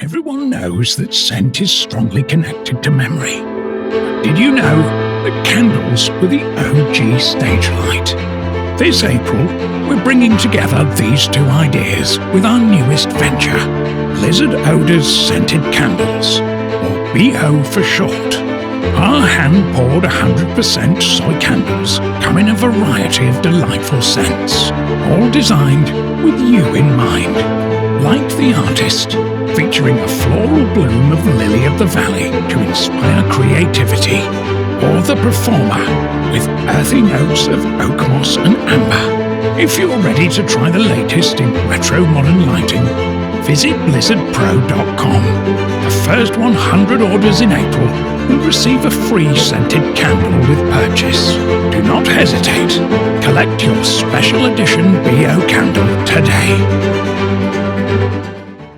Everyone knows that scent is strongly connected to memory. But did you know that candles were the OG stage light? This April, we're bringing together these two ideas with our newest venture, Blizzard Odor's Scented Candles, or BO for short. Our hand-poured 100% soy candles come in a variety of delightful scents, all designed with you in mind. Like the artist, featuring a floral bloom of lily of the valley to inspire creativity, or the performer with earthy notes of oak moss and amber. If you're ready to try the latest in retro modern lighting, visit blizzardpro.com. The first 100 orders in April will receive a free scented candle with purchase. Do not hesitate. Collect your special edition BO candle today.